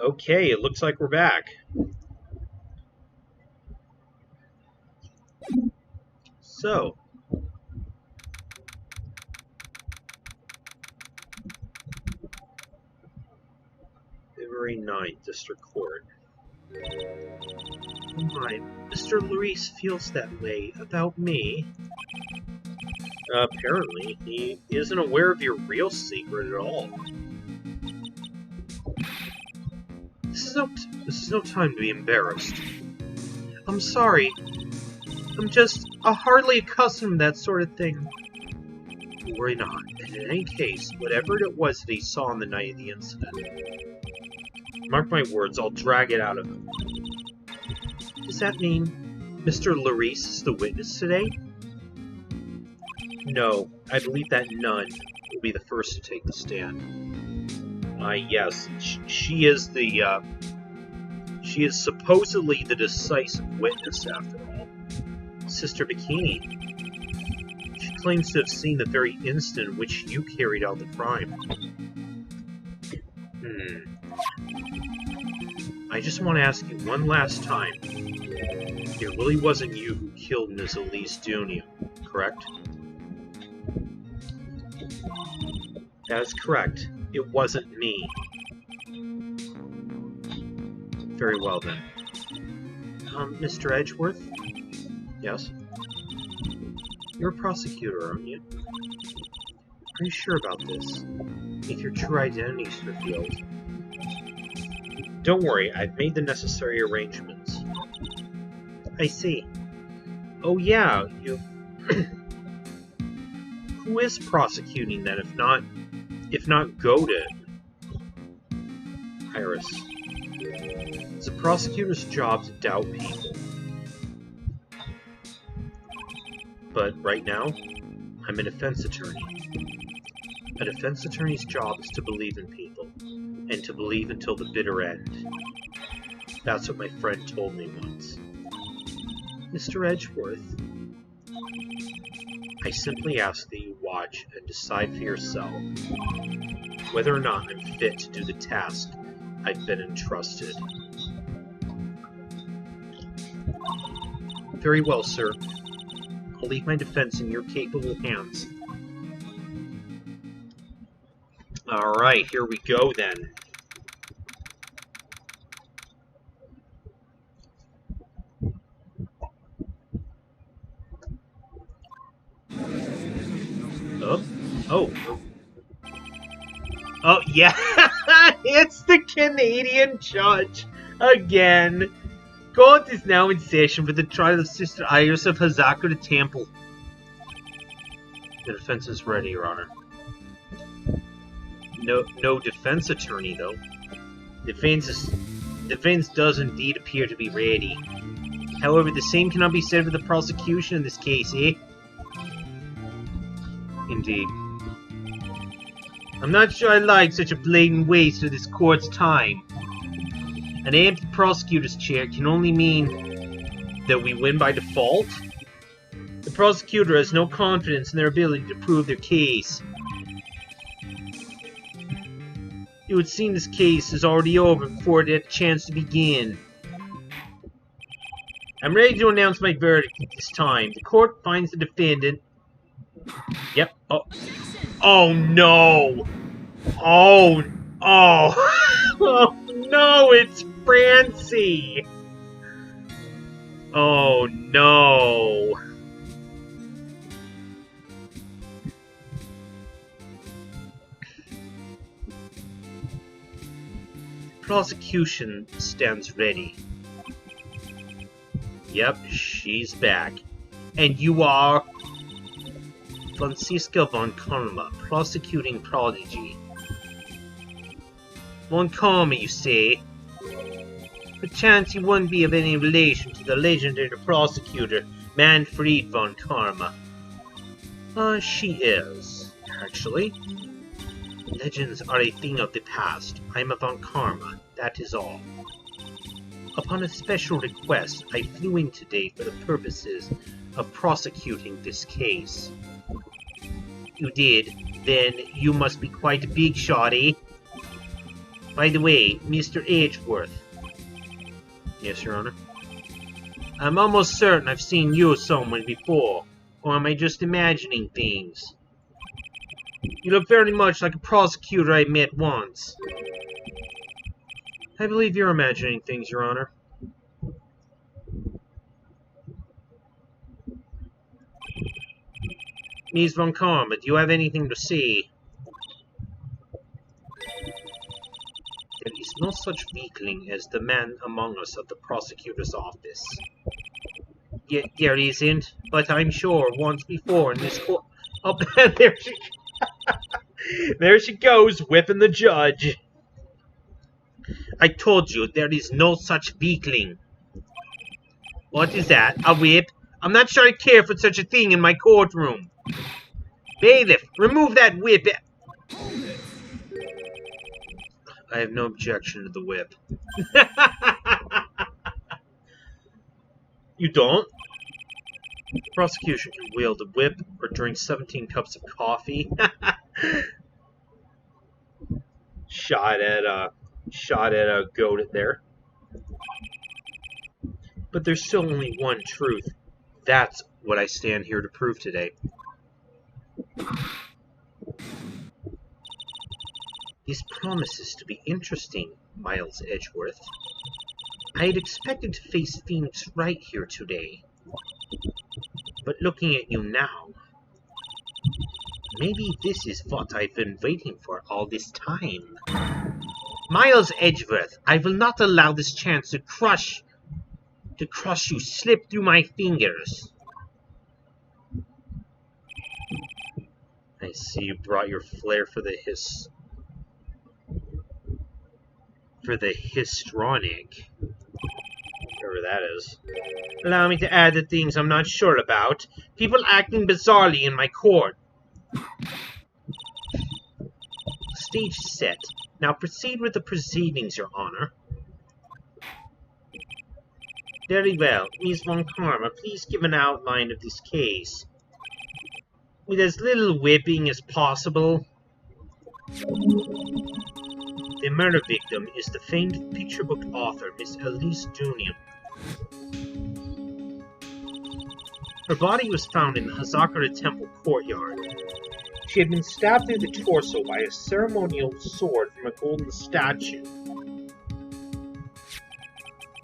Okay, it looks like we're back. So, February 9th, District Court. Oh my, Mr. Larice feels that way about me. Apparently, he isn't aware of your real secret at all. This is no time to be embarrassed. I'm sorry. I'm just hardly accustomed to that sort of thing. Worry not. And in any case, whatever it was that he saw on the night of the incident, mark my words, I'll drag it out of him. Does that mean Mr. Larice is the witness today? No, I believe that none will be the first to take the stand. Yes, she is supposedly the decisive witness after all. Sister Bikini. She claims to have seen the very instant in which you carried out the crime. I just want to ask you one last time. It really wasn't you who killed Ms. Elise Dunia, correct? That is correct. It wasn't me. Very well then. Mr. Edgeworth? Yes? You're a prosecutor, aren't you? Are you sure about this? If your true identity is revealed. Don't worry, I've made the necessary arrangements. I see. Oh yeah, you... Who is prosecuting then, if not goaded? Iris. It's a prosecutor's job to doubt people. But right now, I'm a defense attorney. A defense attorney's job is to believe in people, and to believe until the bitter end. That's what my friend told me once. Mr. Edgeworth, I simply ask that you watch and decide for yourself whether or not I'm fit to do the task I've been entrusted. Very well, sir. I'll leave my defense in your capable hands. Alright, here we go then. Oh, yeah! It's the Canadian judge! Again! Court is now in session for the trial of Sister Iris of Hazako the Temple. The defense is ready, Your Honor. No defense attorney, though. Defense does indeed appear to be ready. However, the same cannot be said for the prosecution in this case, eh? Indeed. I'm not sure I like such a blatant waste of this court's time. An empty prosecutor's chair can only mean that we win by default? The prosecutor has no confidence in their ability to prove their case. It would seem this case is already over before it had a chance to begin. I'm ready to announce my verdict at this time. The court finds the defendant... Yep. Oh no! Oh no, it's Francie! Oh no! Prosecution stands ready. Yep, she's back. And you are... Franziska von Karma, prosecuting prodigy. Von Karma, you say? Perchance you wouldn't be of any relation to the legendary prosecutor, Manfred von Karma. She is, actually. Legends are a thing of the past. I'm a von Karma, that is all. Upon a special request, I flew in today for the purposes of prosecuting this case. You did? Then you must be quite a big shot, eh? By the way, Mr. Edgeworth. Yes, Your Honor. I'm almost certain I've seen you somewhere before. Or am I just imagining things? You look very much like a prosecutor I met once. I believe you're imagining things, Your Honor. Ms. Von Karma, do you have anything to say? There is no such weakling as the man among us at the prosecutor's office. There isn't, but I'm sure once before in this court... Oh, there she goes, whipping the judge. I told you, there is no such weakling. What is that? A whip? I'm not sure I care for such a thing in my courtroom. Bailiff, remove that whip. I have no objection to the whip. You don't? The prosecution can wield a whip or drink 17 cups of coffee. Shot at a goat there. But there's still only one truth. That's what I stand here to prove today. This promises to be interesting, Miles Edgeworth. I had expected to face Phoenix Wright here today. But looking at you now, maybe this is what I've been waiting for all this time. Miles Edgeworth, I will not allow this chance to crush you slip through my fingers. I see you brought your flair for the histrionic, whatever that is. Allow me to add the things I'm not sure about. People acting bizarrely in my court. Stage set. Now proceed with the proceedings, Your Honor. Very well. Ms. Von Karma, please give an outline of this case. With as little whipping as possible. The murder victim is the famed picture book author, Miss Elise Dunium. Her body was found in the Hazakura Temple courtyard. She had been stabbed through the torso by a ceremonial sword from a golden statue.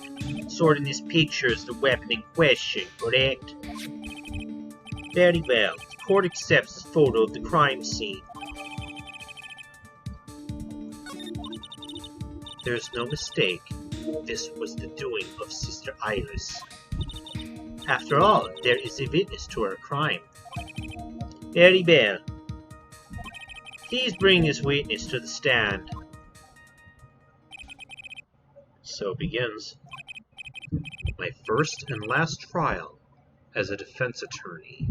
The sword in this picture is the weapon in question, correct? Very well. The court accepts the photo of the crime scene. There's no mistake. This was the doing of Sister Iris. After all, there is a witness to her crime. Very well. Please bring this witness to the stand. So begins my first and last trial as a defense attorney.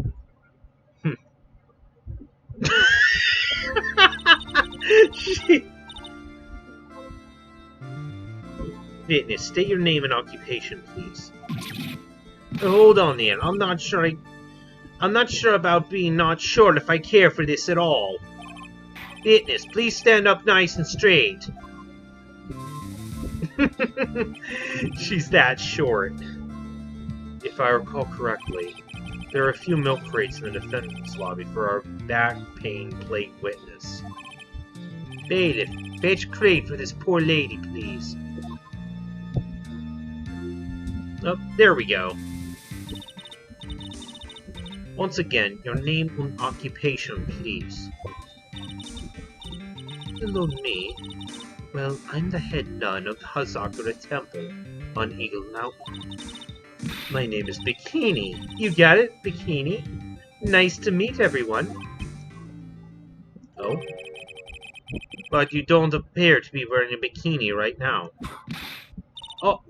Witness, state your name and occupation, please. Hold on there. I'm not sure about being not sure if I care for this at all. Witness, please stand up nice and straight. She's that short. If I recall correctly, there are a few milk crates in the defendant's lobby for our back pain plate witness. Bailiff, fetch a crate for this poor lady, please. Oh, there we go. Once again, your name and occupation, please. Hello, me. Well, I'm the head nun of the Hazakura Temple on Eagle Mountain. My name is Bikini. You got it, Bikini? Nice to meet everyone. Oh? But you don't appear to be wearing a bikini right now. Oh.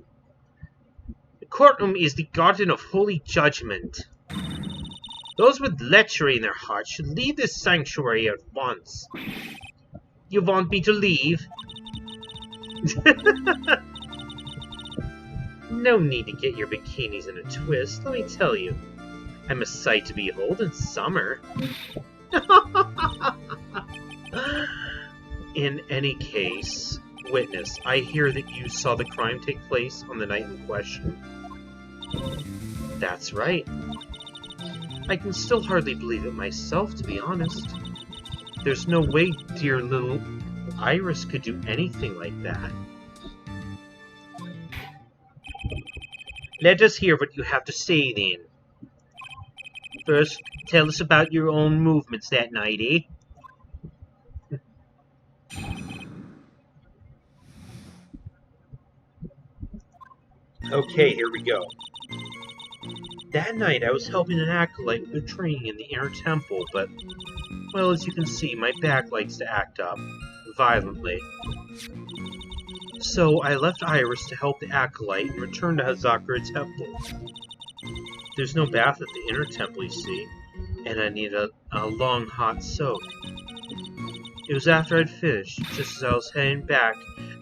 The courtroom is the garden of holy judgment. Those with lechery in their hearts should leave this sanctuary at once. You want me to leave? No need to get your bikinis in a twist, let me tell you. I'm a sight to behold in summer. In any case, Witness, I hear that you saw the crime take place on the night in question. That's right. I can still hardly believe it myself, to be honest. There's no way dear little Iris could do anything like that. Let us hear what you have to say, then. First, tell us about your own movements that night, eh? Okay, here we go. That night, I was helping an acolyte with training in the inner temple, but, well, as you can see, my back likes to act up, violently. So, I left Iris to help the acolyte and returned to Hazakura Temple. There's no bath at the inner temple, you see, and I need a long hot soak. It was after I'd finished, just as I was heading back,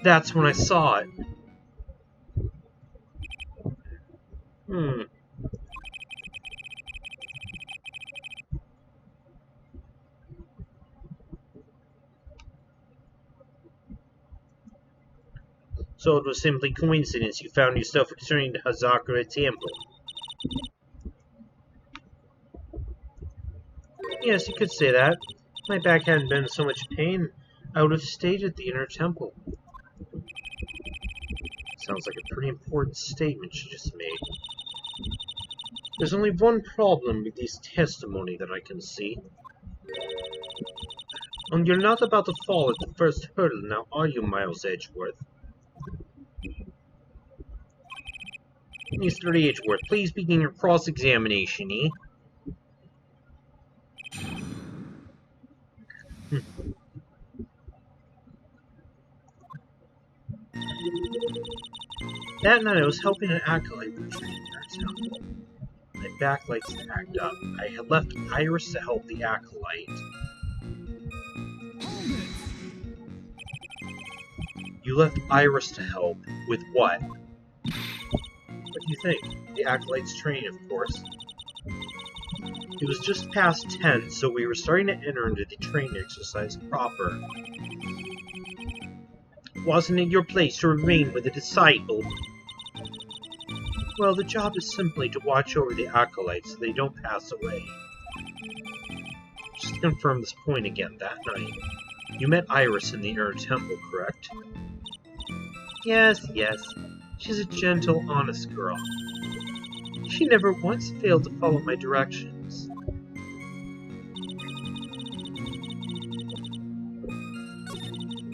that's when I saw it. So it was simply coincidence you found yourself returning to Hazakura Temple. Yes, you could say that. If my back hadn't been in so much pain, I would have stayed at the inner temple. Sounds like a pretty important statement she just made. There's only one problem with this testimony that I can see. And you're not about to fall at the first hurdle now, are you, Miles Edgeworth? Mr. Edgeworth, please begin your cross-examination, eh? That night I was helping an acolyte with training in our temple. My back likes to act up. I had left Iris to help the acolyte. You left Iris to help? With what? What do you think? The acolyte's training, of course. It was just past 10, so we were starting to enter into the training exercise proper. Wasn't it your place to remain with the disciple? Well, the job is simply to watch over the acolytes so they don't pass away. Just to confirm this point again, that night, you met Iris in the inner temple, correct? Yes. She's a gentle, honest girl. She never once failed to follow my directions.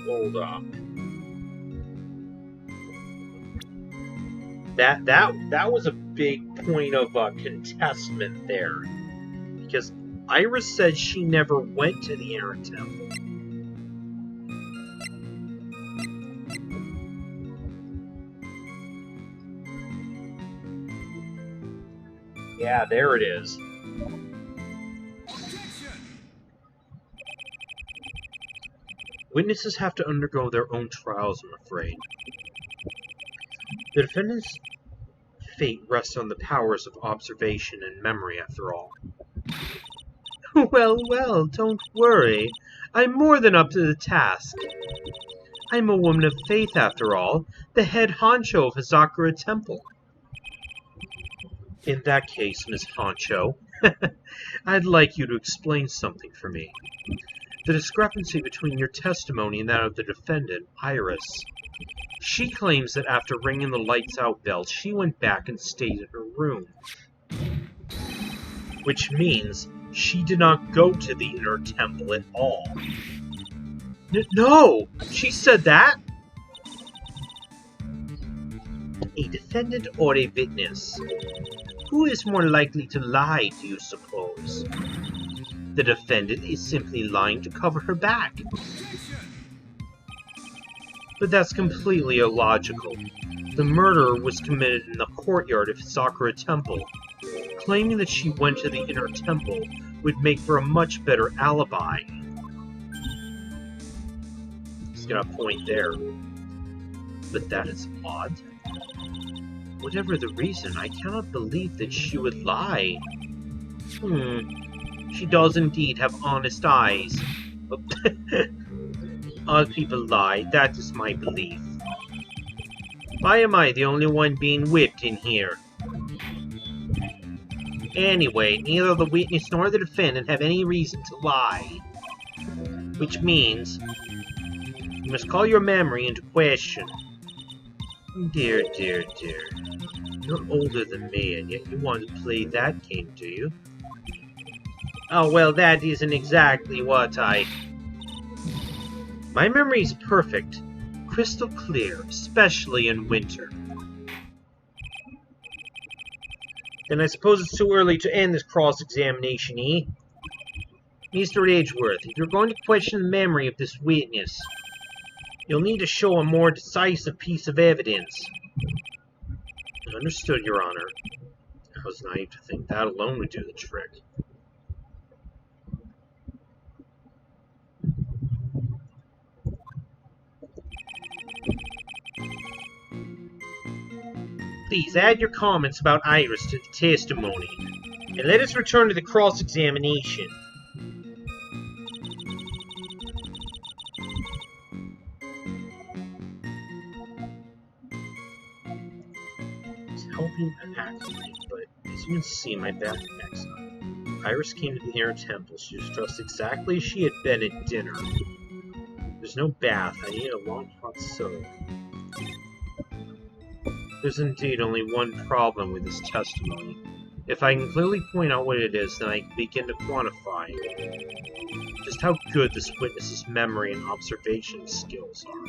Hold up. That was a big point of contestment there, because Iris said she never went to the inner temple. Yeah, there it is. Witnesses have to undergo their own trials, I'm afraid. The defendant's fate rests on the powers of observation and memory, after all. Well, don't worry. I'm more than up to the task. I'm a woman of faith, after all, the head honcho of Hazakura Temple. In that case, Miss Honcho, I'd like you to explain something for me. The discrepancy between your testimony and that of the defendant, Iris. She claims that after ringing the lights out bell, she went back and stayed in her room. Which means she did not go to the inner temple at all. No! She said that? A defendant or a witness? Who is more likely to lie, do you suppose? The defendant is simply lying to cover her back. But that's completely illogical. The murder was committed in the courtyard of Sakura Temple. Claiming that she went to the inner temple would make for a much better alibi. He's got a point there. But that is odd. Whatever the reason, I cannot believe that she would lie. She does indeed have honest eyes. All people lie, that is my belief. Why am I the only one being whipped in here? Anyway, neither the witness nor the defendant have any reason to lie. Which means, you must call your memory into question. Dear, dear, dear. You're older than me, and yet you want to play that game, do you? Oh, well, that isn't exactly what I... My memory's perfect. Crystal clear, especially in winter. Then I suppose it's too early to end this cross-examination, eh? Mr. Edgeworth, if you're going to question the memory of this witness, you'll need to show a more decisive piece of evidence. Understood, Your Honor. I was naive to think that alone would do the trick. Please add your comments about Iris to the testimony, and let us return to the cross-examination. It's helping actively, but as you can see, my back next time. Iris came to the inner temple. She was dressed exactly as she had been at dinner. There's no bath. I need a long hot soak. There's indeed only one problem with this testimony. If I can clearly point out what it is, then I can begin to quantify just how good this witness's memory and observation skills are.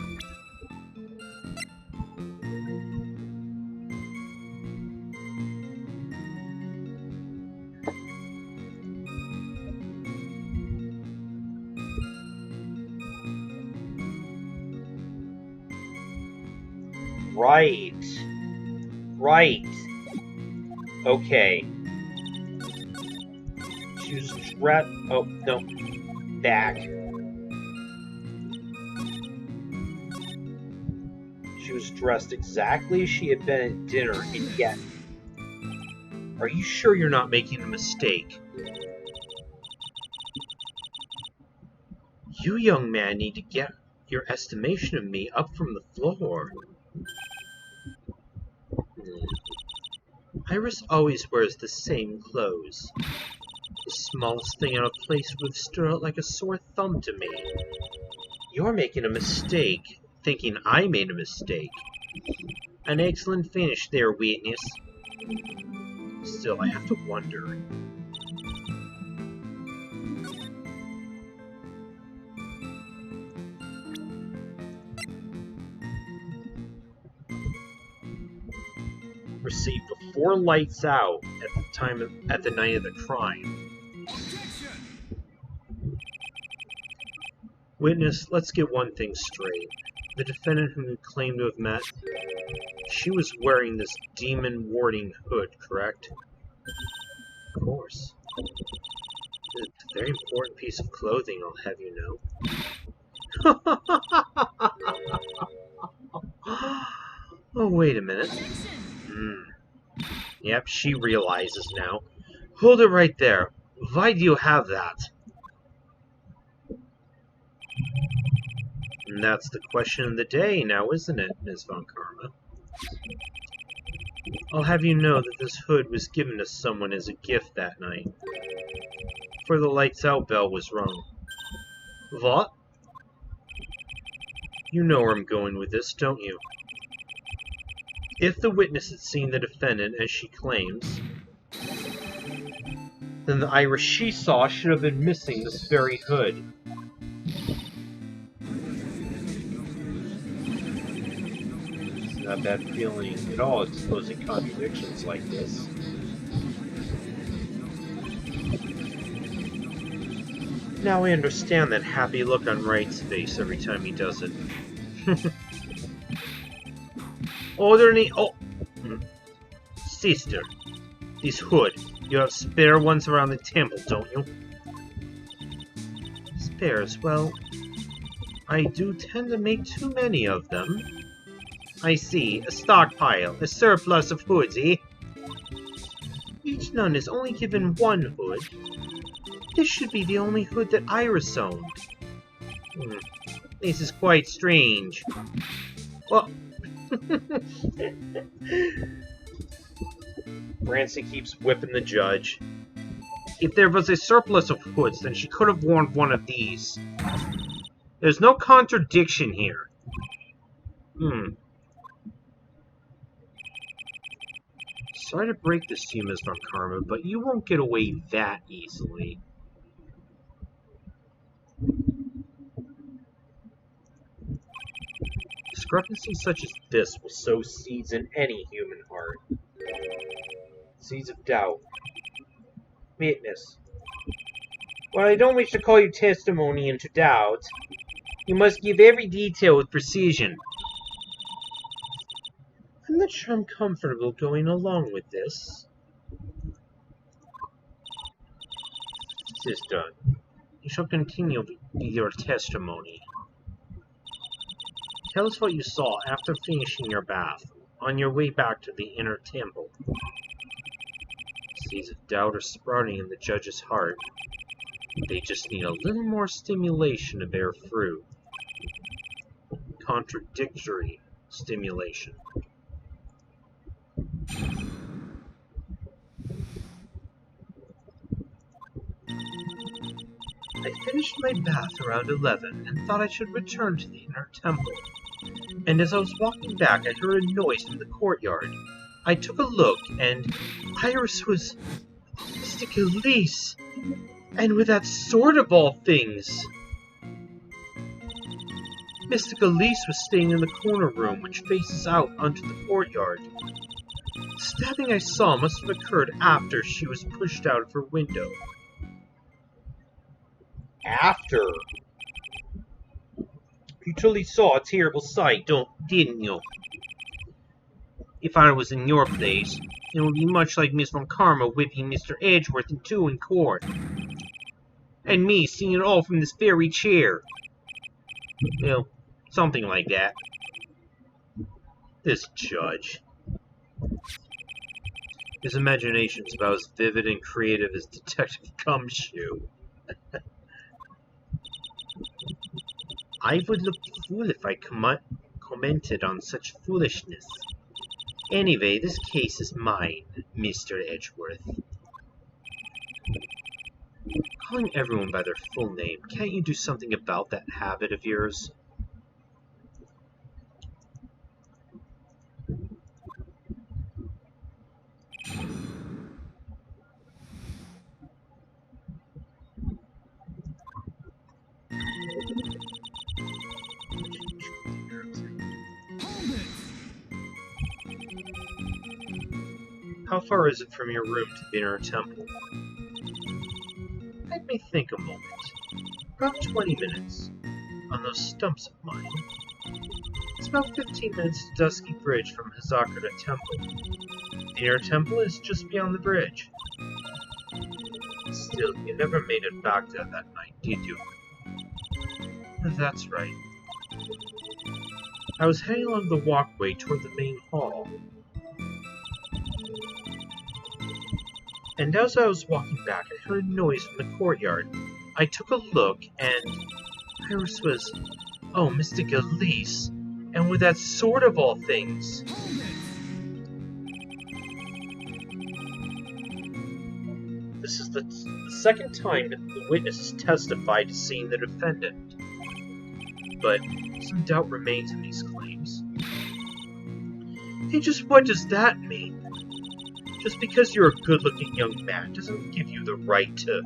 Right. Right. Okay. She was dressed... Oh, no. Back. She was dressed exactly as she had been at dinner, and yet... Are you sure you're not making a mistake? You, young man, need to get your estimation of me up from the floor. Iris always wears the same clothes. The smallest thing out of place would stir out like a sore thumb to me. You're making a mistake, thinking I made a mistake. An excellent finish there, witness. Still, I have to wonder. Received before lights out at the night of the crime. Witness, let's get one thing straight. The defendant whom you claim to have met, she was wearing this demon warding hood, correct? Of course. It's a very important piece of clothing, I'll have you know. Oh, wait a minute. Yep, she realizes now. Hold it right there. Why do you have that? And that's the question of the day now, isn't it, Ms. Von Karma? I'll have you know that this hood was given to someone as a gift that night. For the lights out bell was rung. What? You know where I'm going with this, don't you? If the witness had seen the defendant as she claims, then the Iris she saw should have been missing this very hood. It's not a bad feeling at all exposing contradictions like this. Now I understand that happy look on Wright's face every time he does it. Sister, this hood, you have spare ones around the temple, don't you? Spares? Well, I do tend to make too many of them. I see, a stockpile, a surplus of hoods, eh? Each nun is only given one hood. This should be the only hood that Iris owned. This is quite strange. Well... Branson keeps whipping the judge. If there was a surplus of hoods, then she could have worn one of these. There's no contradiction here. Sorry to break this to you, Ms. Von Karma, but you won't get away that easily. Discrepancies such as this will sow seeds in any human heart. Seeds of doubt. Witness. While I don't wish to call your testimony into doubt, you must give every detail with precision. I'm not sure I'm comfortable going along with this. This is done. You shall continue with your testimony. Tell us what you saw after finishing your bath, on your way back to the inner temple. Seeds of doubt are sprouting in the judge's heart. They just need a little more stimulation to bear fruit. Contradictory stimulation. I finished my bath around 11 and thought I should return to the inner temple. And as I was walking back, I heard a noise from the courtyard. I took a look, and Iris was Mystic Elise, and with that sword of all things. Mystic Elise was staying in the corner room, which faces out onto the courtyard. The stabbing I saw must have occurred after she was pushed out of her window. After? You truly saw a terrible sight, didn't you? If I was in your place, it would be much like Miss Von Karma whipping Mr. Edgeworth in two in court. And me seeing it all from this very chair. Well, something like that. This judge. His imagination's about as vivid and creative as Detective Gumshoe. I would look the fool if I commented on such foolishness. Anyway, this case is mine, Mr. Edgeworth. Calling everyone by their full name, can't you do something about that habit of yours? How far is it from your room to the inner temple? Let me think a moment. About 20 minutes. On those stumps of mine. It's about 15 minutes to Dusky Bridge from Hazakura Temple. The inner temple is just beyond the bridge. Still, you never made it back there that night, did you? That's right. I was heading along the walkway toward the main hall. And as I was walking back, I heard a noise from the courtyard. I took a look, and Iris was, Mystic Elise, and with that sword of all things. This is the second time that the witness has testified to seeing the defendant. But some doubt remains in these claims. Hey, just what does that mean? Just because you're a good-looking young man doesn't give you the right to...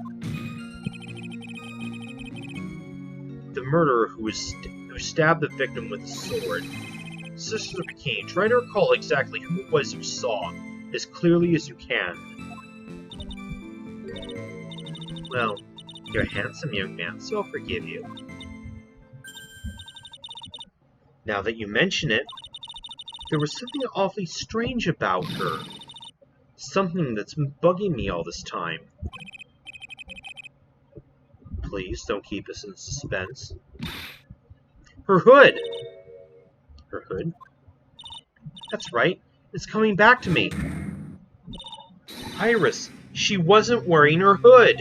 The murderer who stabbed the victim with a sword. Sister McCain, try to recall exactly who it was you saw, as clearly as you can. Well, you're a handsome young man, so I'll forgive you. Now that you mention it, there was something awfully strange about her. Something that's been bugging me all this time. Please, don't keep us in suspense. Her hood! Her hood? That's right. It's coming back to me. Iris, she wasn't wearing her hood.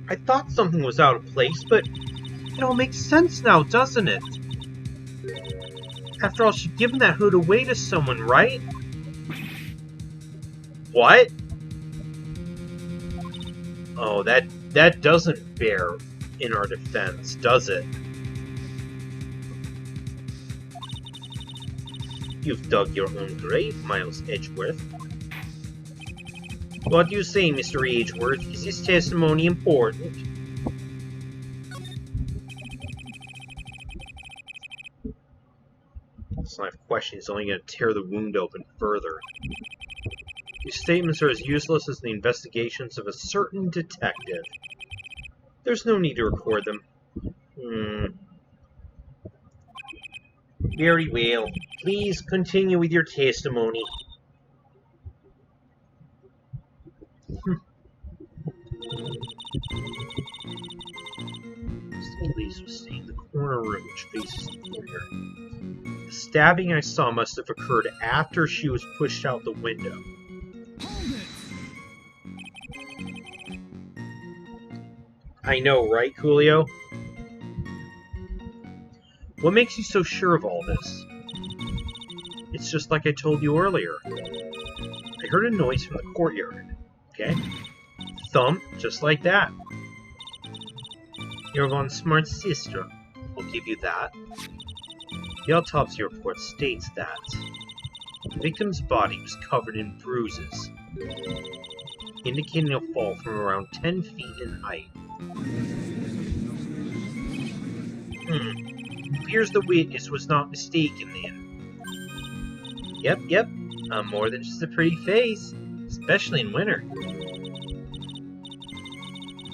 I thought something was out of place, but It all makes sense now, doesn't it? After all, she'd given that hood away to someone, right? What? Oh, that doesn't bear in our defense, does it? You've dug your own grave, Miles Edgeworth. What do you say, Mr. Edgeworth? Is this testimony important? This line of questioning is only going to tear the wound open further. These statements are as useless as the investigations of a certain detective. There's no need to record them. Very well. Please continue with your testimony. Lisa was staying in the corner room which faces the foyer. The stabbing I saw must have occurred after she was pushed out the window. I know, right, Julio? What makes you so sure of all this? It's just like I told you earlier. I heard a noise from the courtyard. Okay? Thump, just like that. You're one smart sister. I'll give you that. The autopsy report states that the victim's body was covered in bruises, indicating a fall from around 10 feet in height. Appears the witness was not mistaken then. Yep. I'm more than just a pretty face, especially in winter.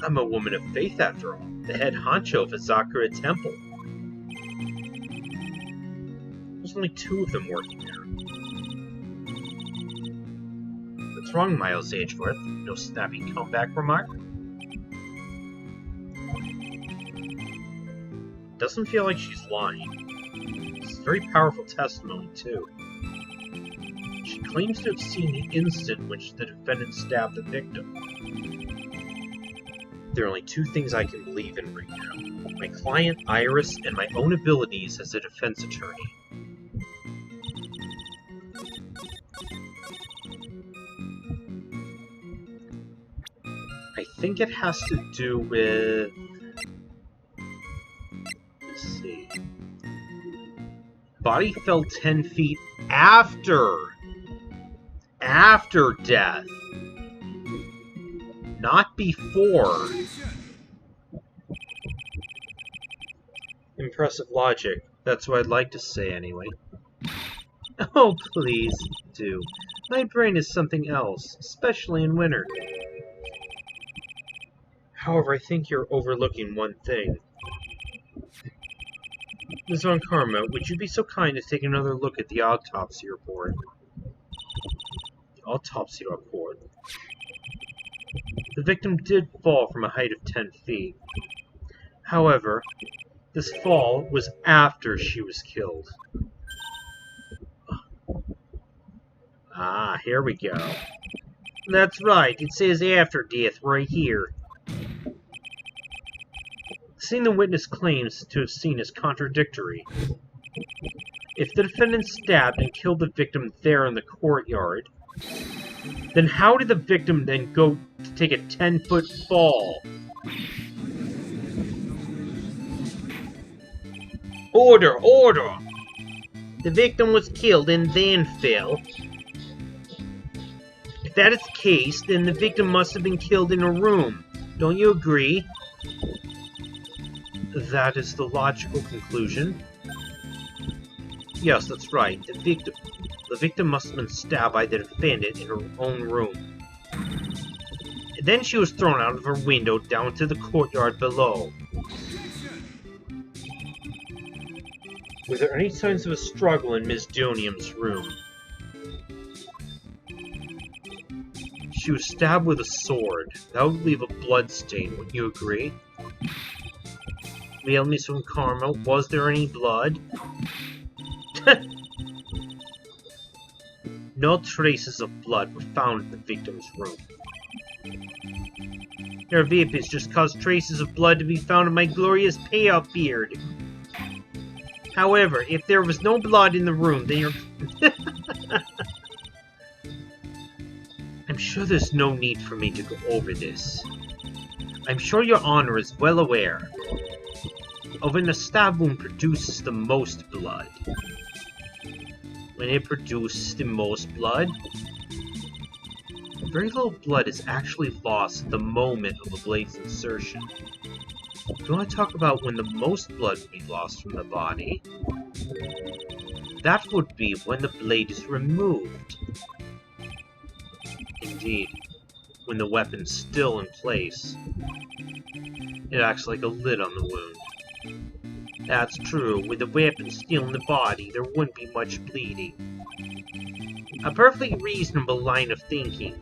I'm a woman of faith after all, the head honcho of a Sakura temple. There's only 2 of them working there. What's wrong, Miles Edgeworth? No snappy comeback remark? Doesn't feel like she's lying. It's very powerful testimony, too. She claims to have seen the instant in which the defendant stabbed the victim. There are only 2 things I can believe in right now. My client, Iris, and my own abilities as a defense attorney. I think it has to do with... Let's see. Body fell 10 feet after death. Not before. Impressive logic. That's what I'd like to say anyway. Oh, please do. My brain is something else, especially in winter. However, I think you're overlooking one thing. Ms. Von Karma, would you be so kind to take another look at the autopsy report? The autopsy report? The victim did fall from a height of 10 feet. However, this fall was after she was killed. Ah, here we go. That's right, it says after death right here. The scene the witness claims to have seen is contradictory. If the defendant stabbed and killed the victim there in the courtyard, then how did the victim then go to take a 10-foot fall? Order! Order! The victim was killed and then fell. If that is the case, then the victim must have been killed in a room. Don't you agree? That is the logical conclusion. Yes, that's right. The victim must have been stabbed by the defendant in her own room. And then she was thrown out of her window down to the courtyard below. Were there any signs of a struggle in Ms. Donium's room? She was stabbed with a sword. That would leave a blood stain, wouldn't you agree? Well, Miss Von Karma, was there any blood? No traces of blood were found in the victim's room. Their vapors just caused traces of blood to be found in my glorious payoff beard. However, if there was no blood in the room, then you're... I'm sure there's no need for me to go over this. I'm sure your honor is well aware of when a stab wound produces the most blood. When it produces the most blood, very little blood is actually lost at the moment of a blade's insertion. Do you want to talk about when the most blood would be lost from the body? That would be when the blade is removed. Indeed, when the weapon's still in place. It acts like a lid on the wound. That's true, with the weapon still in the body, there wouldn't be much bleeding. A perfectly reasonable line of thinking.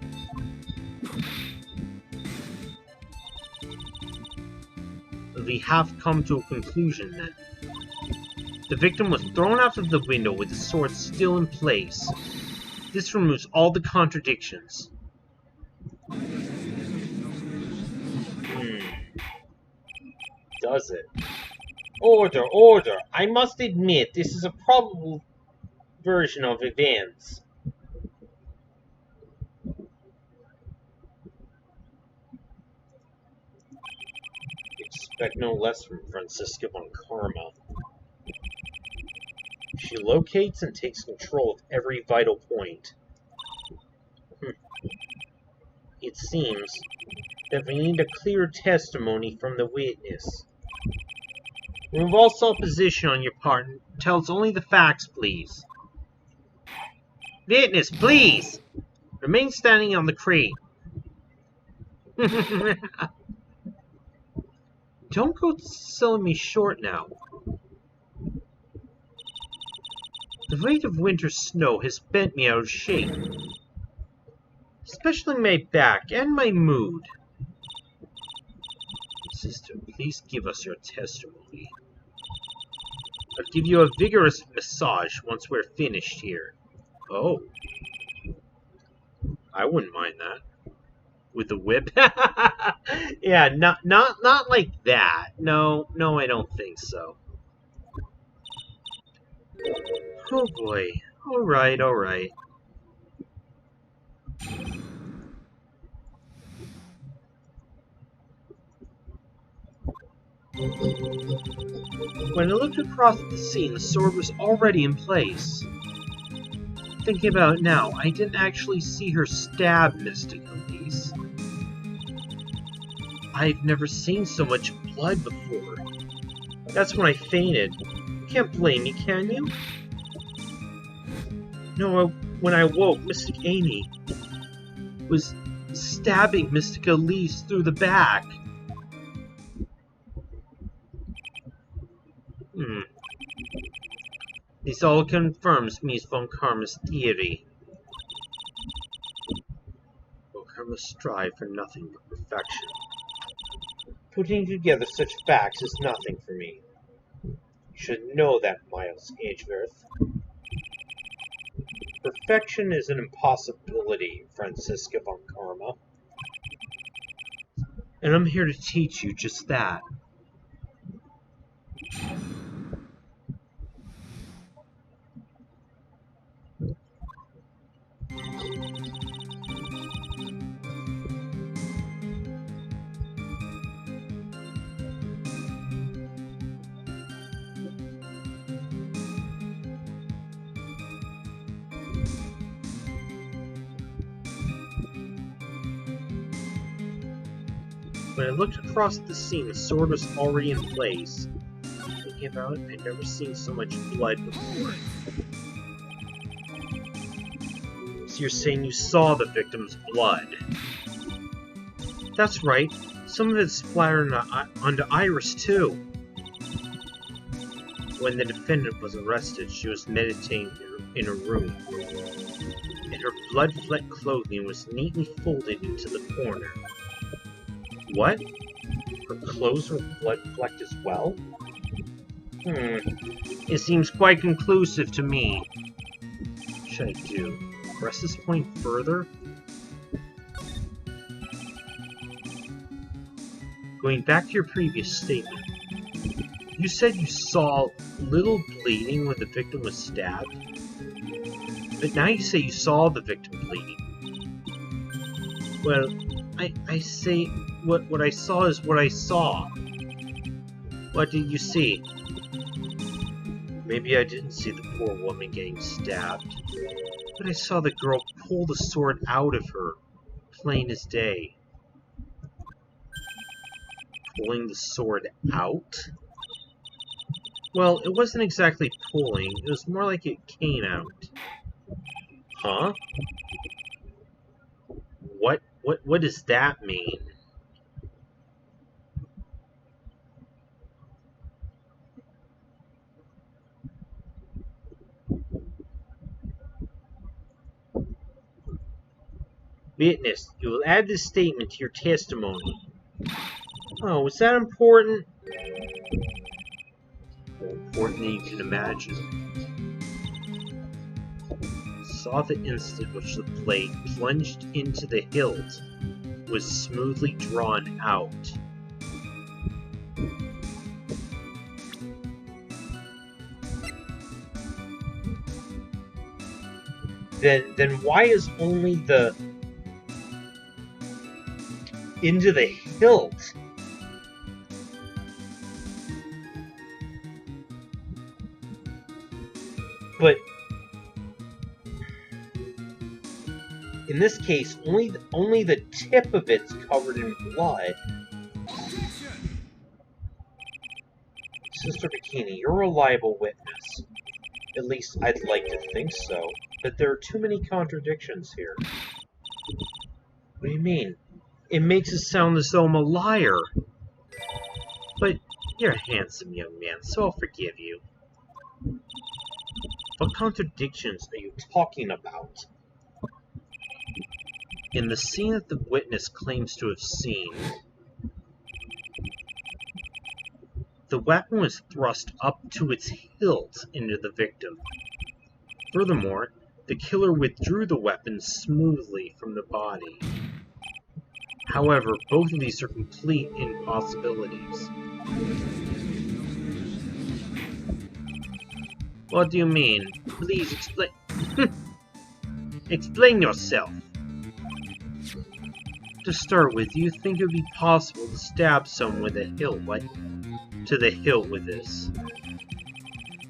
We have come to a conclusion then. The victim was thrown out of the window with the sword still in place. This removes all the contradictions. Does it? Order, order! I must admit, this is a probable version of events. Expect no less from Franziska von Karma. She locates and takes control of every vital point. It seems that we need a clear testimony from the witness. Remove all supposition on your part and tell us only the facts, please. Witness, please! Remain standing on the crate. Don't go selling me short now. The weight of winter snow has bent me out of shape. Especially my back and my mood. Sister, please give us your testimony. I'll give you a vigorous massage once we're finished here. Oh. I wouldn't mind that. With the whip? Yeah, not like that. No, I don't think so. Oh boy. Alright. When I looked across at the scene, the sword was already in place. Thinking about it now, I didn't actually see her stab Mystic Elise. I've never seen so much blood before. That's when I fainted. Can't blame me, can you? No, when I woke, Mystic Amy was stabbing Mystic Elise through the back. This all confirms Ms. von Karma's theory. Von Karma strive for nothing but perfection. Putting together such facts is nothing for me. You should know that, Miles Edgeworth. Perfection is an impossibility, Franziska von Karma. And I'm here to teach you just that. When I looked across the scene, the sword was already in place. Thinking about it, I'd never seen so much blood before. So you're saying you saw the victim's blood? That's right. Some of it splattered onto Iris, too. When the defendant was arrested, she was meditating in a room, and her blood-flecked clothing was neatly folded into the corner. What? Her clothes were blood-flecked as well? It seems quite conclusive to me. What should I do? Press this point further? Going back to your previous statement, you said you saw little bleeding when the victim was stabbed, but now you say you saw the victim bleeding. Well, I say what I saw is what I saw. What did you see? Maybe I didn't see the poor woman getting stabbed, but I saw the girl pull the sword out of her, plain as day. Pulling the sword out? Well, it wasn't exactly pulling, it was more like it came out. Huh? What does that mean? Witness, you will add this statement to your testimony. Oh, is that important? More important than you can imagine. Saw the instant which the blade plunged into the hilt was smoothly drawn out. Then why is only the into the hilt? But in this case, only the tip of it's covered in blood. Sister Bikini, you're a reliable witness. At least I'd like to think so. But there are too many contradictions here. What do you mean? It makes it sound as though I'm a liar. But you're a handsome young man, so I'll forgive you. What contradictions are you talking about? In the scene that the witness claims to have seen, the weapon was thrust up to its hilt into the victim. Furthermore, the killer withdrew the weapon smoothly from the body. However, both of these are complete impossibilities. What do you mean? Please explain. Explain yourself. To start with, do you think it would be possible to stab someone with a hilt, to the hilt with this?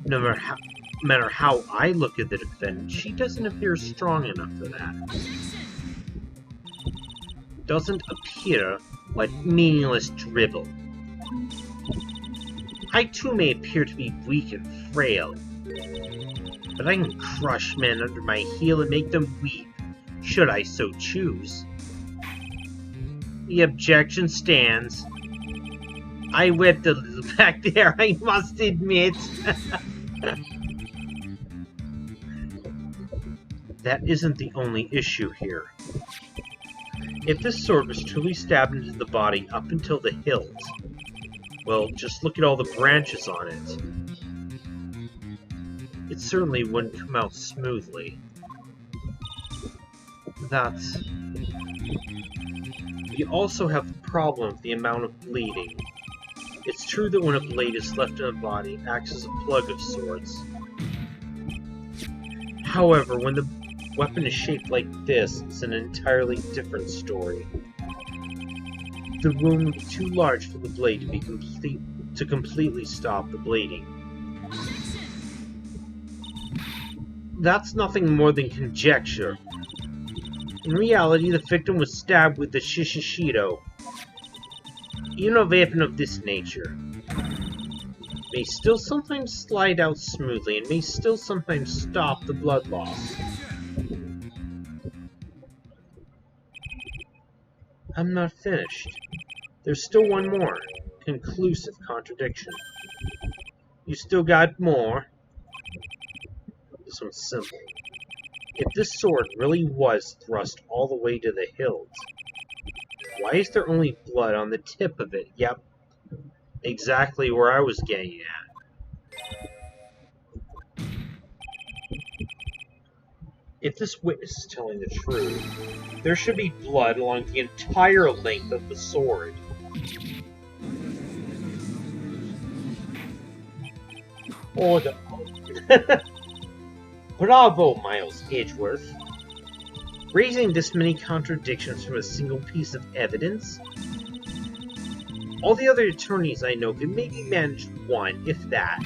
No matter how I look at the defendant, she doesn't appear strong enough for that. Doesn't appear? What meaningless dribble. I too may appear to be weak and frail, but I can crush men under my heel and make them weep, should I so choose. The objection stands. I wept a little back there, I must admit. That isn't the only issue here. If this sword was truly stabbed into the body up until the hilt, well, just look at all the branches on it. It certainly wouldn't come out smoothly. That's... You also have the problem of the amount of bleeding. It's true that when a blade is left in a body, it acts as a plug of sorts. However, when the weapon is shaped like this, it's an entirely different story. The wound would be too large for the blade to completely stop the bleeding. That's nothing more than conjecture. In reality, the victim was stabbed with the shishishito. Even a weapon of this nature may still sometimes slide out smoothly and may still sometimes stop the blood loss. I'm not finished. There's still one more conclusive contradiction. You still got more? This one's simple. If this sword really was thrust all the way to the hilt, why is there only blood on the tip of it? Yep, exactly where I was getting at. If this witness is telling the truth, there should be blood along the entire length of the sword. Hold on. Bravo, Miles Edgeworth. Raising this many contradictions from a single piece of evidence? All the other attorneys I know can maybe manage one, if that.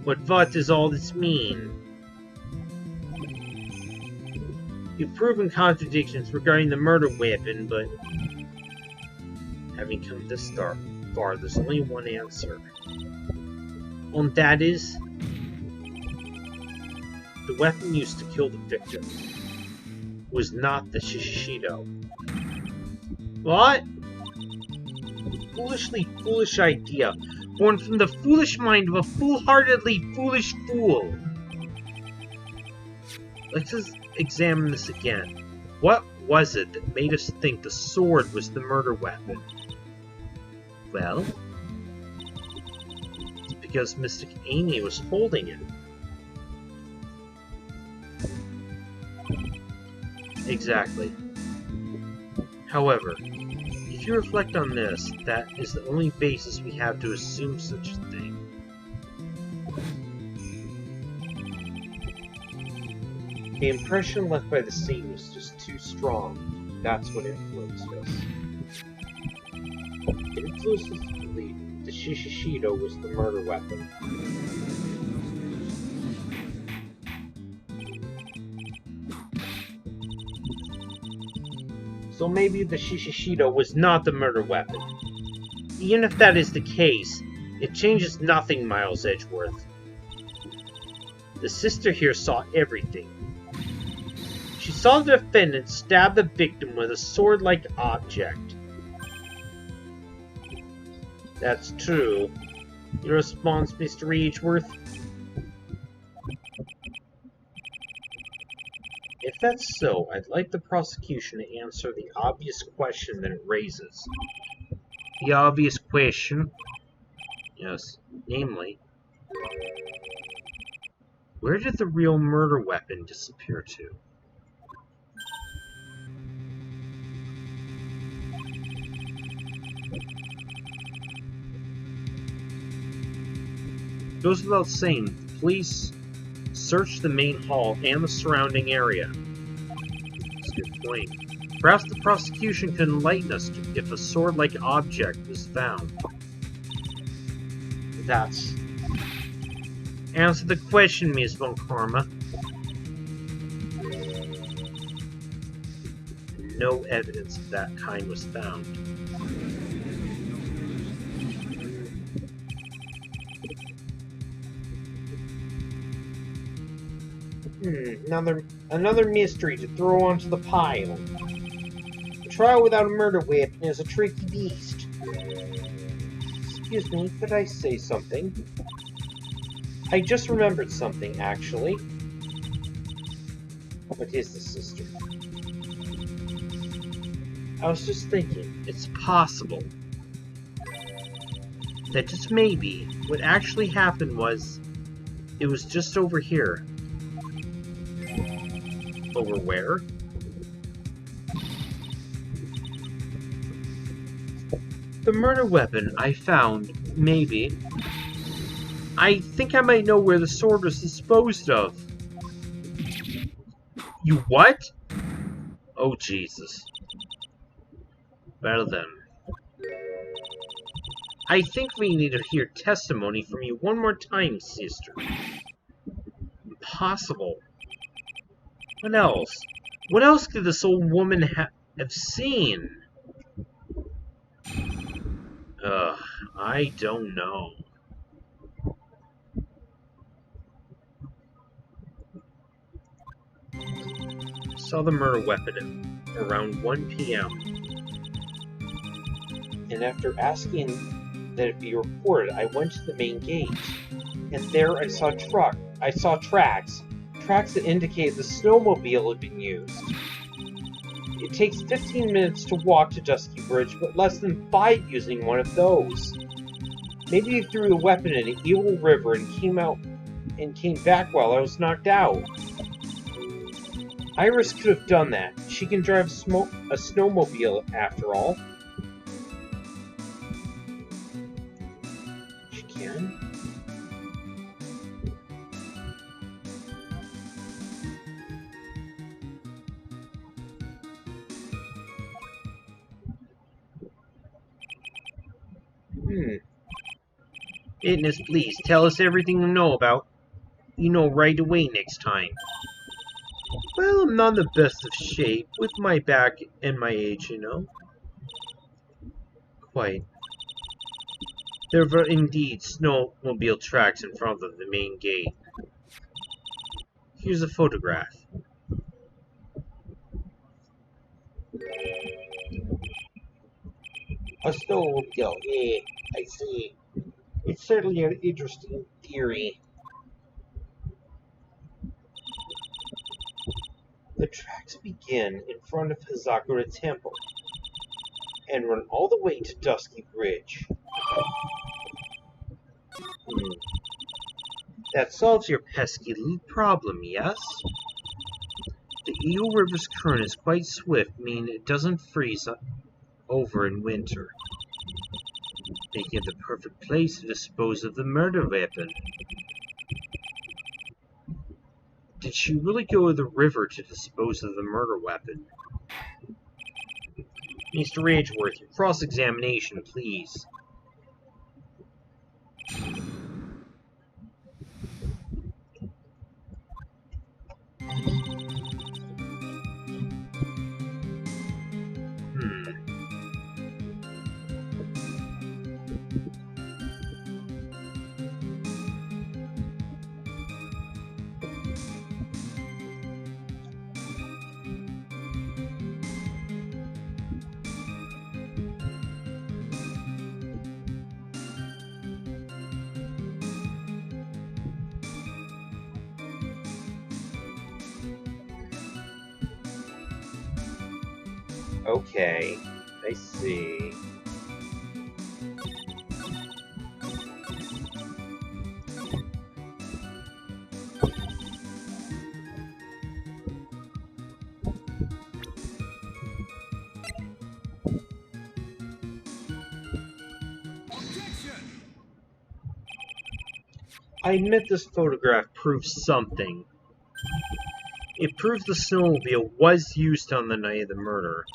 But what does all this mean? You've proven contradictions regarding the murder weapon, but having come this far, there's only one answer. And that is, the weapon used to kill the victim was not the Shishido. What? Foolish idea, born from the foolish mind of a foolhardily foolish fool. Let's just examine this again. What was it that made us think the sword was the murder weapon? Well, it's because Mystic Amy was holding it. Exactly. However, if you reflect on this, that is the only basis we have to assume such a thing. The impression left by the scene was just too strong. That's what influenced us. It influenced us to believe the Shishido was the murder weapon. So maybe the Shishido was not the murder weapon. Even if that is the case, it changes nothing, Miles Edgeworth. The sister here saw everything. She saw the defendant stab the victim with a sword-like object. That's true. Your response, Mr. Edgeworth? If that's so, I'd like the prosecution to answer the obvious question that it raises. The obvious question? Yes, namely, where did the real murder weapon disappear to? Goes without saying, the police searched the main hall and the surrounding area. That's a good point. Perhaps the prosecution could enlighten us if a sword-like object was found. That's... Answer the question, Ms. Von Karma. No evidence of that kind was found. Another mystery to throw onto the pile. A trial without a murder weapon is a tricky beast. Excuse me, could I say something? I just remembered something, actually. What is this, sister? I was just thinking, it's possible that just maybe what actually happened was it was just over here. Over where? The murder weapon I found, maybe. I think I might know where the sword was disposed of. You what? Oh, Jesus. Well then. I think we need to hear testimony from you one more time, sister. Impossible. What else? What else could this old woman have seen? I don't know. Saw the murder weapon at around 1 p.m. And after asking that it be reported, I went to the main gate. And there I saw tracks that indicated the snowmobile had been used. It takes 15 minutes to walk to Dusky Bridge, but less than 5 using one of those. Maybe he threw the weapon in an Eel River and came back while I was knocked out. Iris could have done that. She can drive a snowmobile, after all. She can? Witness, please tell us everything you know right away next time. Well, I'm not in the best of shape, with my back and my age, you know. Quite. There were indeed snowmobile tracks in front of the main gate. Here's a photograph. A snowmobile, I see. It's certainly an interesting theory. The tracks begin in front of Hazakura Temple and run all the way to Dusky Bridge. That solves your pesky little problem, yes? The Eel River's current is quite swift, meaning it doesn't freeze over in winter, making it the perfect place to dispose of the murder weapon. Did she really go to the river to dispose of the murder weapon? Mr. Rangeworth, your cross-examination, please. Okay, I see. I admit this photograph proves something. It proves the snowmobile was used on the night of the murder.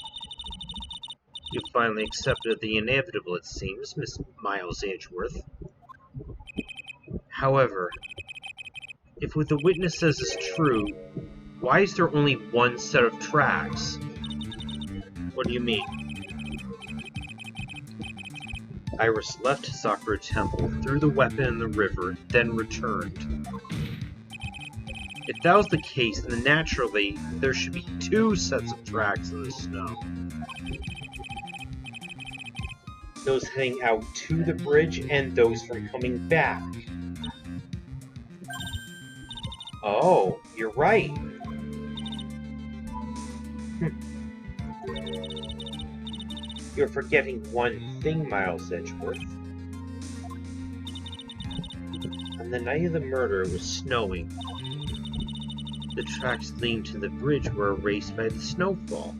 You finally accepted the inevitable, it seems, Miss Miles Edgeworth. However, if what the witness says is true, why is there only one set of tracks? What do you mean? Iris left Sakura Temple, threw the weapon in the river, then returned. If that was the case, then naturally, there should be two sets of tracks in the snow. Those heading out to the bridge and those from coming back. Oh, you're right. You're forgetting one thing, Miles Edgeworth. On the night of the murder, it was snowing. The tracks leading to the bridge were erased by the snowfall.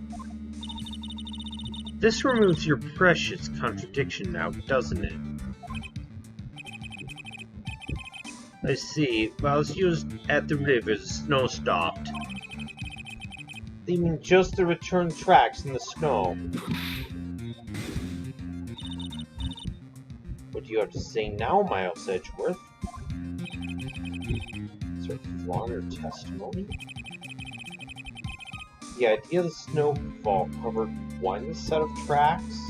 This removes your precious contradiction now, doesn't it? I see. While it's used at the river, the snow stopped, leaving just the return tracks in the snow. What do you have to say now, Miles Edgeworth? Is there a flaw in your testimony? The idea of the snowfall covered one set of tracks?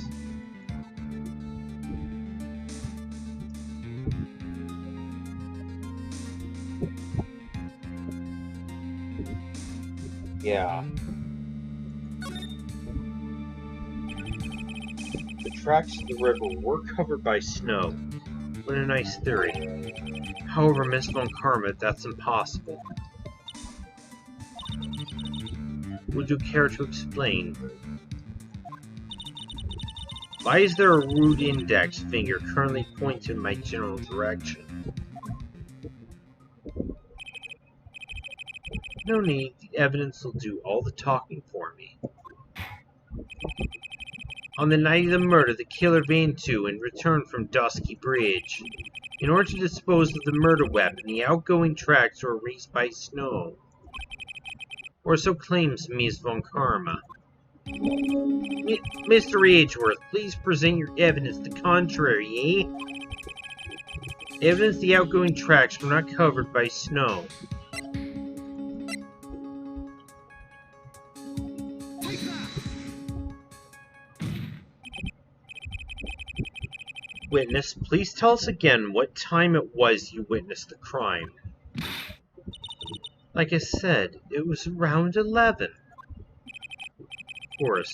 Yeah. The tracks to the river were covered by snow. What a nice theory. However, Miss Von Karma, that's impossible. Would you care to explain? Why is there a rude index finger currently pointing in my general direction? No need, the evidence will do all the talking for me. On the night of the murder, the killer ran to and returned from Dusky Bridge. In order to dispose of the murder weapon, the outgoing tracks were erased by snow. Or so claims Ms. Von Karma. Mr. Edgeworth, please present your evidence to the contrary, eh? Evidence the outgoing tracks were not covered by snow. Witness, please tell us again what time it was you witnessed the crime. Like I said, it was around 11. Of course,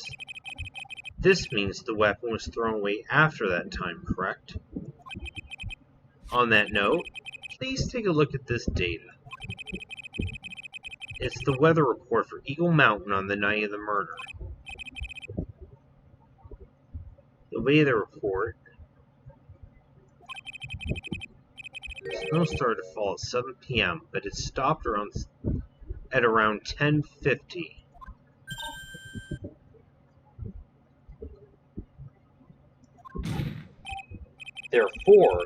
this means the weapon was thrown away after that time, correct? On that note, please take a look at this data. It's the weather report for Eagle Mountain on the night of the murder. The weather report. The snow started to fall at 7 p.m., but it stopped at around 10:50. Therefore,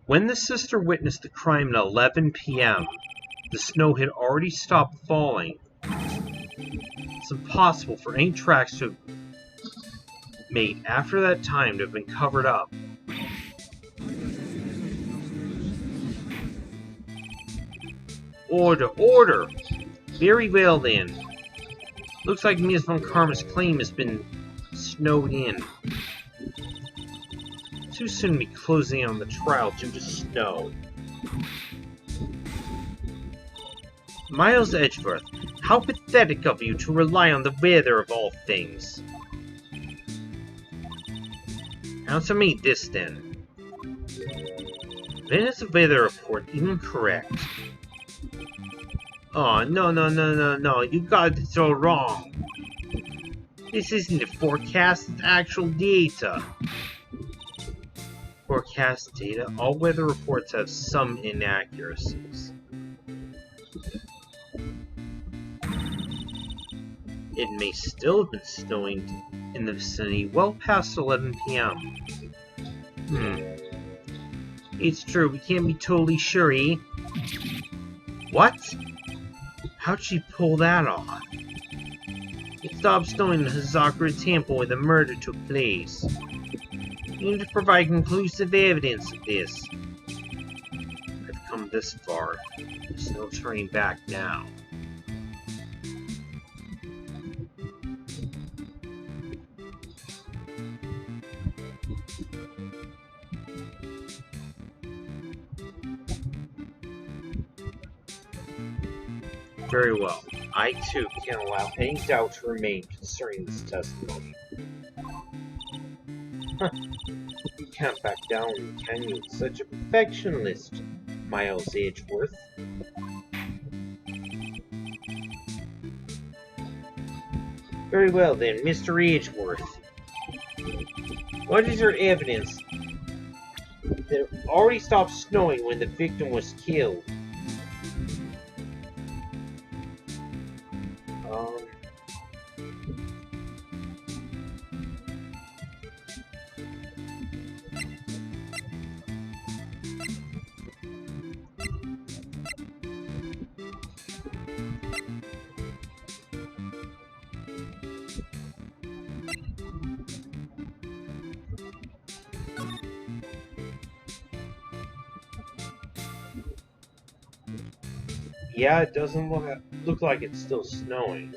when the sister witnessed the crime at 11 p.m., the snow had already stopped falling. It's impossible for any tracks to have made after that time to have been covered up. Order, order! Very well then. Looks like Ms. Von Karma's claim has been snowed in. Too soon to be closing on the trial due to snow. Miles Edgeworth, how pathetic of you to rely on the weather of all things. Answer me this then. When is the weather report even correct? Oh, no, you got it all wrong. This isn't a forecast, it's actual data. Forecast data? All weather reports have some inaccuracies. It may still have been snowing in the vicinity well past 11 p.m. It's true, we can't be totally sure, eh? What? How'd she pull that off? It stopped snowing in the Hazakura Temple where the murder took place. You need to provide conclusive evidence of this. I've come this far. There's no turning back now. Very well. I, too, can't allow any doubt to remain concerning this testimony. You can't back down, can you? Such a perfectionist, Miles Edgeworth. Very well then, Mr. Edgeworth. What is your evidence that it already stopped snowing when the victim was killed? Yeah, it doesn't look like it's still snowing.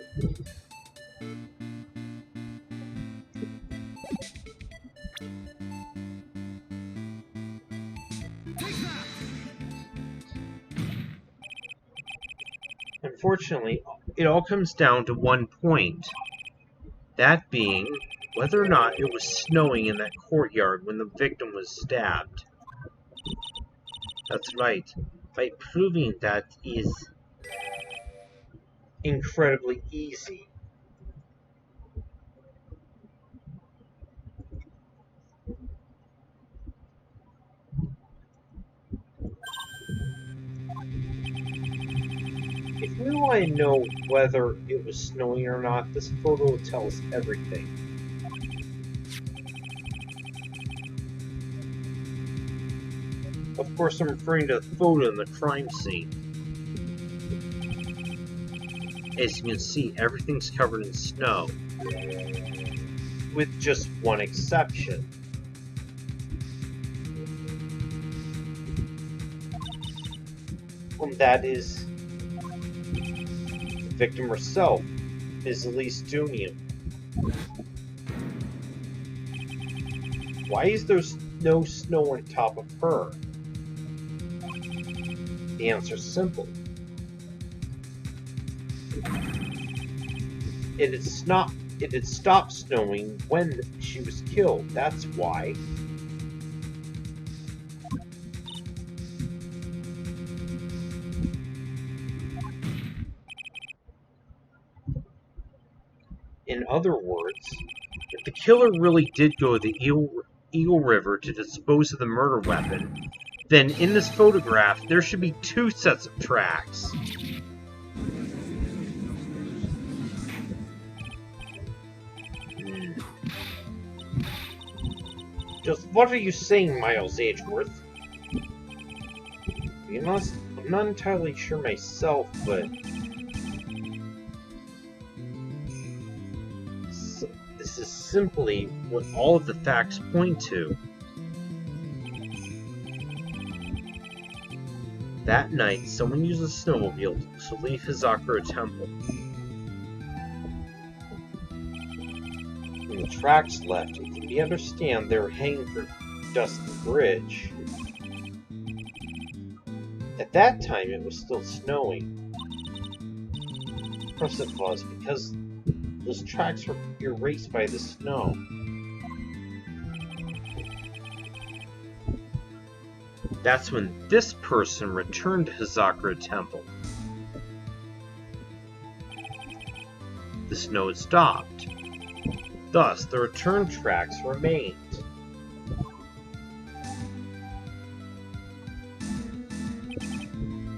Unfortunately, it all comes down to one point. That being, whether or not it was snowing in that courtyard when the victim was stabbed. That's right. By proving that is incredibly easy. If we want to know whether it was snowing or not, this photo will tell us everything. Of course, I'm referring to the photo in the crime scene. As you can see, everything's covered in snow. With just one exception. And that is the victim herself, Ms. Elise Dunium. Why is there no snow on top of her? The answer's simple. It had stopped snowing when she was killed, that's why. In other words, if the killer really did go to the Eagle River to dispose of the murder weapon, then in this photograph there should be 2 sets of tracks. Just what are you saying, Miles Edgeworth? To be honest, I'm not entirely sure myself, but this is simply what all of the facts point to. That night, someone used a snowmobile to leave Hazakura Temple. When the tracks left, it can be understood they were heading for Dusky Bridge. At that time, it was still snowing. Of course it was, because those tracks were erased by the snow. That's when this person returned to Hazakura Temple. The snow had stopped. Thus, the return tracks remained.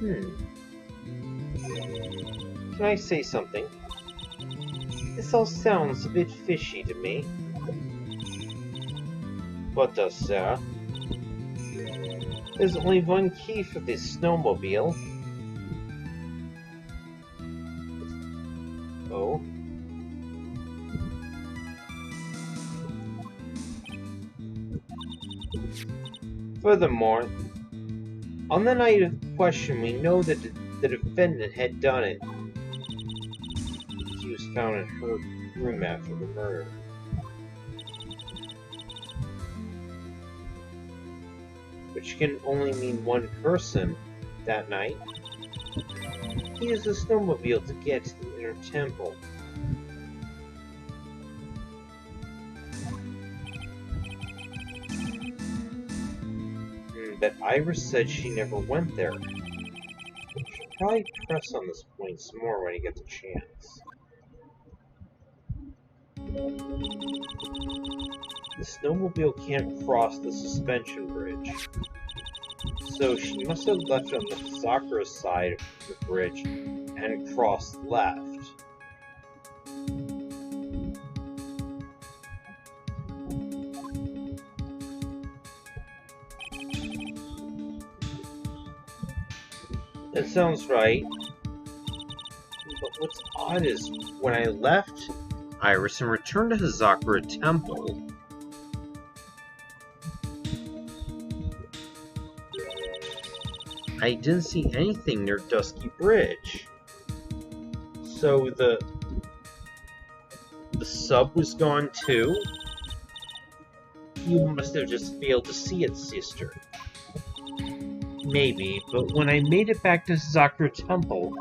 Can I say something? This all sounds a bit fishy to me. What does, sir? There's only one key for this snowmobile. Oh? Furthermore, on the night of question, we know that the defendant had done it. He was found in her room after the murder. Which can only mean one person that night. He used a snowmobile to get to the inner temple. But Iris said she never went there. Should probably press on this point some more when you get the chance. The snowmobile can't cross the suspension bridge. So she must have left on the Sakura side of the bridge and crossed left. That sounds right. But what's odd is, when I left Iris and returned to Hazakura Temple, I didn't see anything near Dusky Bridge. So the sub was gone too? You must have just failed to see it, sister. Maybe, but when I made it back to Hazakura Temple,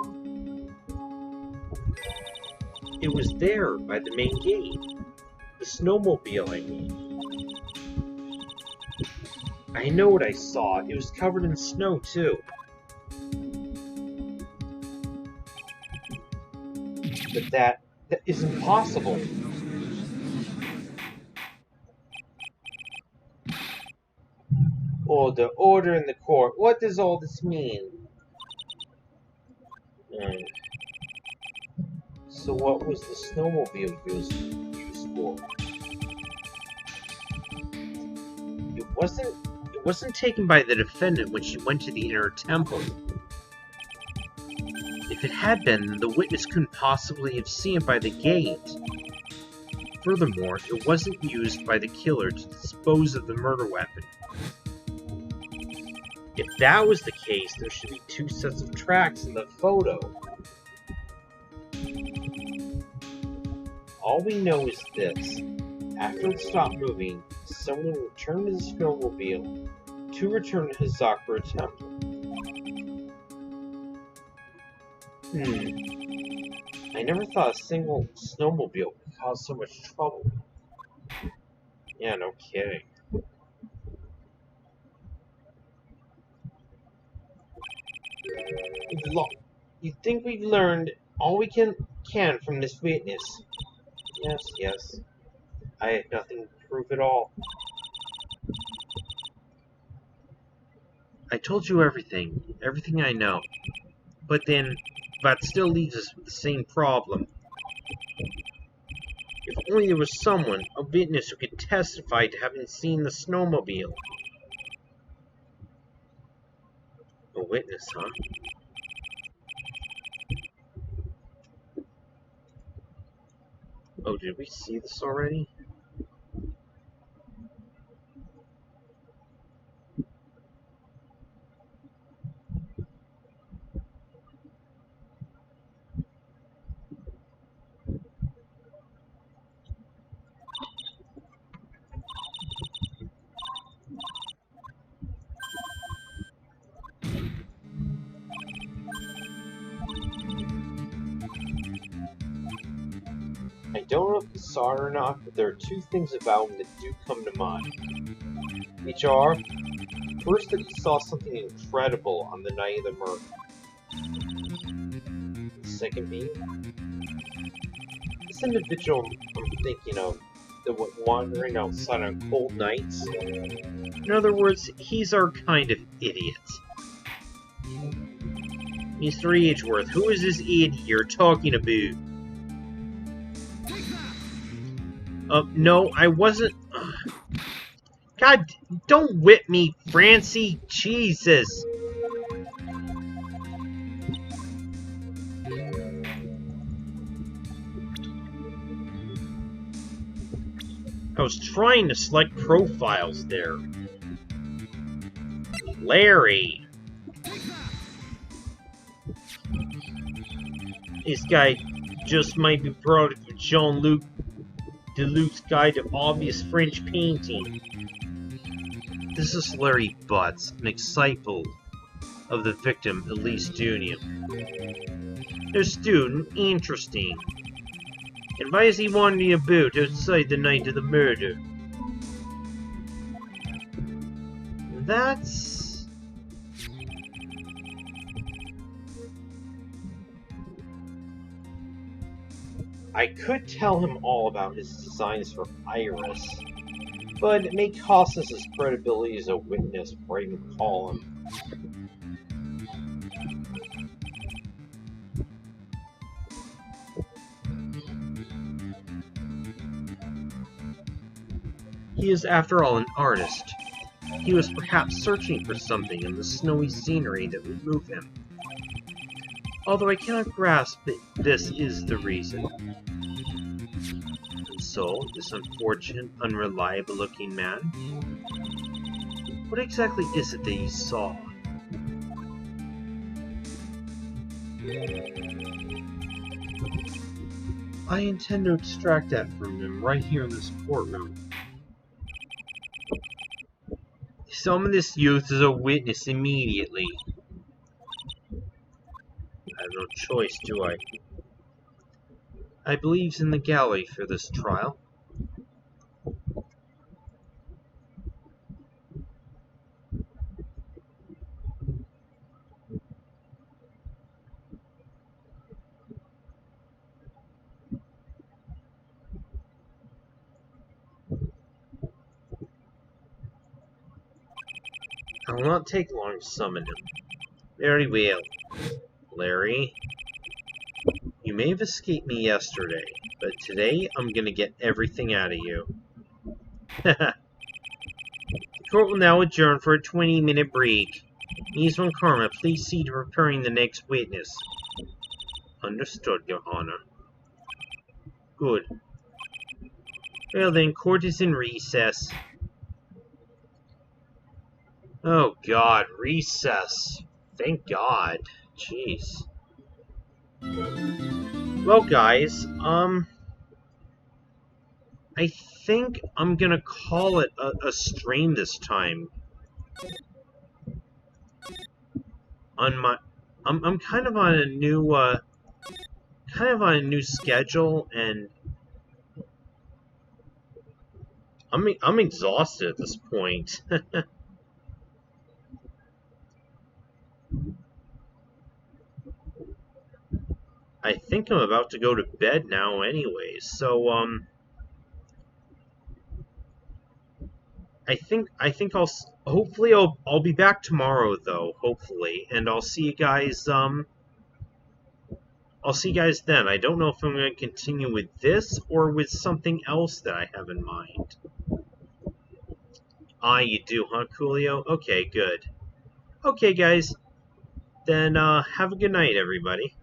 it was there by the main gate. The snowmobile, I mean. I know what I saw. It was covered in snow, too. But that isn't possible. Order in the court. What does all this mean? So what was the snowmobile used for? It wasn't taken by the defendant when she went to the inner temple. If If it had been, then the witness couldn't possibly have seen it by the gate. Furthermore, it wasn't used by the killer to dispose of the murder weapon. If that was the case, there should be 2 sets of tracks in the photo. All we know is this. After it stopped moving, someone returned his snowmobile to return to his Zakura temple. I never thought a single snowmobile could cause so much trouble. Yeah, no kidding. You think we've learned all we can from this witness? Yes. I had nothing to prove at all. I told you everything I know. But that still leaves us with the same problem. If only there was someone, a witness, who could testify to having seen the snowmobile. A witness, huh? Oh, did we see this already? I don't know if you saw it or not, but there are 2 things about him that do come to mind. Which are, first, that he saw something incredible on the night of the murder. The second being, this individual I'm thinking of that went wandering outside on cold nights. In other words, he's our kind of idiot. Mr. Edgeworth, who is this idiot you're talking about? No, I wasn't... God, don't whip me, Francie! Jesus! I was trying to select profiles there. Larry! This guy just might be product of Jean-Luc Deluxe's Guide to Obvious French Painting. This is Larry Butts, an disciple of the victim, Elise Dunium. A student, interesting. And why is he wandering about outside the night of the murder? That's... I could tell him all about his designs for Iris, but it may cost us his credibility as a witness before I even call him. He is, after all, an artist. He was perhaps searching for something in the snowy scenery that would move him. Although I cannot grasp that this is the reason. And so, this unfortunate, unreliable-looking man? What exactly is it that he saw? I intend to extract that from him right here in this courtroom. Summon this youth as a witness immediately. I have no choice, do I? I believe he's in the gallery for this trial. I will not take long to summon him. Very well. Larry, you may have escaped me yesterday, but today I'm gonna get everything out of you. The court will now adjourn for a 20-minute break. Ms. Von Karma, please see to preparing the next witness. Understood, Your Honor. Good. Well then, court is in recess. Oh god, recess. Thank God. Jeez. Well guys, I think I'm gonna call it a stream this time. On my I'm kind of on a new schedule, and I'm exhausted at this point. I think I'm about to go to bed now anyways. So I think hopefully I'll be back tomorrow though, hopefully, and I'll see you guys then. I don't know if I'm going to continue with this or with something else that I have in mind. Ah, you do, huh, Coolio? Okay, good. Okay, guys. Then have a good night, everybody.